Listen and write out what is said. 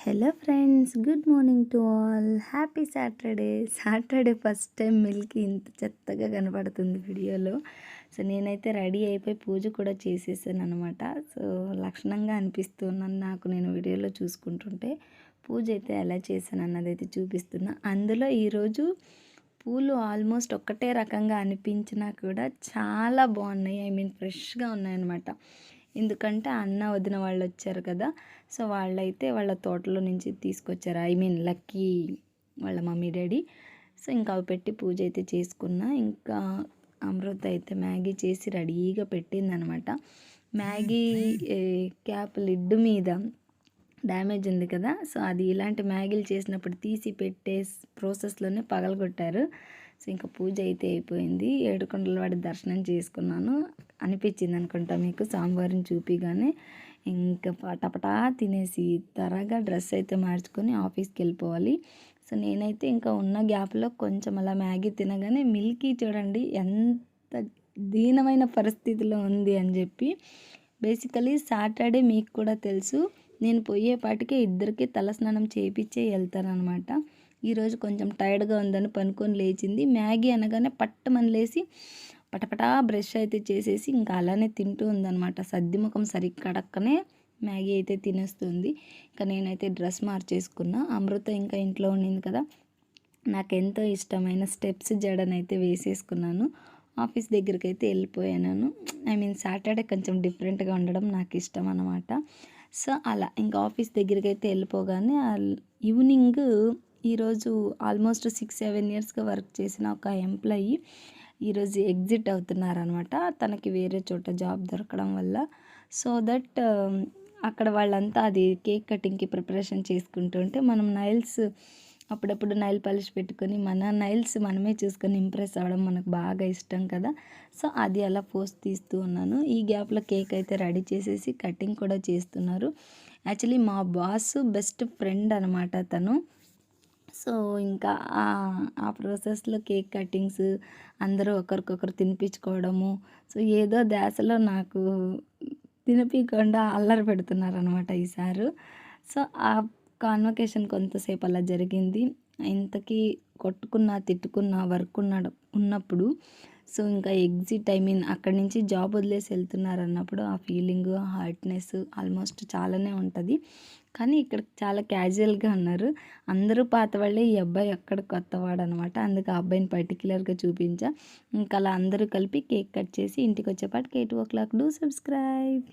Hello friends, good morning to all. Happy Saturday first time Milky ఇంత చెత్తగా కనపడుతుంది వీడియోలో. సో నేనైతే రెడీ అయిపోయి పూజ కూడా చేసేసాను అనమాట. సో లక్షణంగా అనిపిస్తున్నాను నాకు నేను వీడియోలో చూసుకుంటుంటే. పూజ అయితే ఎలా చేశాను అన్నదైతే చూపిస్తున్నా. అందులో ఈరోజు పూలు ఆల్మోస్ట్ ఒక్కటే రకంగా అనిపించినా కూడా చాలా బాగున్నాయి. ఫ్రెష్గా ఉన్నాయన్నమాట. ఎందుకంటే అన్న వదిన వాళ్ళు వచ్చారు కదా. సో వాళ్ళైతే వాళ్ళ తోటలో నుంచి తీసుకొచ్చారు. లక్కీ వాళ్ళ మమ్మీ డాడీ. సో ఇంకా అవి పెట్టి పూజ అయితే చేసుకున్నా. ఇంకా అమృత అయితే మ్యాగీ చేసి రెడీగా పెట్టిందనమాట. మ్యాగీ క్యాప్ లిడ్ మీద డ్యామేజ్ ఉంది కదా. సో అది ఇలాంటి మ్యాగీలు చేసినప్పుడు తీసి పెట్టే ప్రాసెస్లోనే పగలగొట్టారు. సో ఇంకా పూజ అయితే అయిపోయింది. ఏడుకొండలవాడి దర్శనం చేసుకున్నాను అనిపించింది అనుకుంటా మీకు స్వామివారిని చూపిగానే. ఇంకా పటపటా తినేసి త్వరగా డ్రెస్ అయితే మార్చుకొని ఆఫీస్కి వెళ్ళిపోవాలి. సో నేనైతే ఇంకా ఉన్న గ్యాప్లో కొంచెం అలా మ్యాగీ తినగానే మిల్కీ చూడండి ఎంత దీనమైన పరిస్థితిలో ఉంది అని చెప్పి. బేసికలీ సాటర్డే మీకు కూడా తెలుసు, నేను పోయేపాటికే ఇద్దరికి తలస్నానం చేయించే వెళ్తానమాట. ఈరోజు కొంచెం టైర్డ్గా ఉందని పనుకొని లేచింది. మ్యాగీ అనగానే పట్టమని లేచి పటపటా బ్రష్ అయితే చేసేసి ఇంకా అలానే తింటూ ఉందన్నమాట. సర్దిముఖం సరిగ్గా కడక్కనే మ్యాగీ అయితే తినేస్తుంది. ఇంకా నేనైతే డ్రెస్ మార్చేసుకున్నా. అమృత ఇంకా ఇంట్లో ఉండింది కదా, నాకు ఎంతో ఇష్టమైన స్టెప్స్ జడనైతే వేసేసుకున్నాను. ఆఫీస్ దగ్గరికి అయితే వెళ్ళిపోయాను. సాటర్డే కొంచెం డిఫరెంట్గా ఉండడం నాకు ఇష్టం అనమాట. సో అలా ఇంకా ఆఫీస్ దగ్గరికి అయితే వెళ్ళిపోగానే ఈవినింగ్ ఈరోజు ఆల్మోస్ట్ 6-7 ఇయర్స్గా వర్క్ చేసిన ఒక ఎంప్లాయీ ఈరోజు ఎగ్జిట్ అవుతున్నారనమాట. తనకి వేరే చోట జాబ్ దొరకడం వల్ల. సో దట్ అక్కడ వాళ్ళంతా అది కేక్ కటింగ్కి ప్రిపరేషన్ చేసుకుంటుంటే మనం నైల్స్ అప్పుడప్పుడు నైల్ పాలిష్ పెట్టుకొని మన నైల్స్ మనమే చూసుకొని ఇంప్రెస్ అవ్వడం మనకు బాగా ఇష్టం కదా. సో అది అలా పోస్ట్ తీస్తూ ఉన్నాను. ఈ గ్యాప్లో కేక్ అయితే రెడీ చేసేసి కటింగ్ కూడా చేస్తున్నారు. యాక్చువల్లీ మా బాస్ బెస్ట్ ఫ్రెండ్ అనమాట తను. సో ఇంకా ఆ ప్రాసెస్లో కేక్ కటింగ్స్ అందరూ ఒకరికొకరు తినిపించుకోవడము. సో ఏదో ధ్యాసలో నాకు తినిపించకుండా అల్లరి పెడుతున్నారనమాట ఈసారి. సో ఆ కాన్వకేషన్ కొంతసేపు అలా జరిగింది. ఇంతకీ కొట్టుకున్న తిట్టుకున్న వర్క్ ఉన్నప్పుడు సో ఇంకా ఎగ్జిట్ అక్కడి నుంచి జాబ్ వదిలేసి వెళ్తున్నారు అన్నప్పుడు ఆ ఫీలింగ్, హార్ట్నెస్ ఆల్మోస్ట్ చాలానే ఉంటుంది. కానీ ఇక్కడ చాలా క్యాజువల్గా ఉన్నారు. అందరూ పాత వాళ్ళే, ఈ అబ్బాయి అక్కడ కొత్తవాడు అనమాట. అందుకే ఆ అబ్బాయిని పర్టికులర్గా చూపించా. ఇంకా అలా అందరూ కలిపి కేక్ కట్ చేసి ఇంటికి వచ్చేపాటికి 8 o'clock. Do subscribe.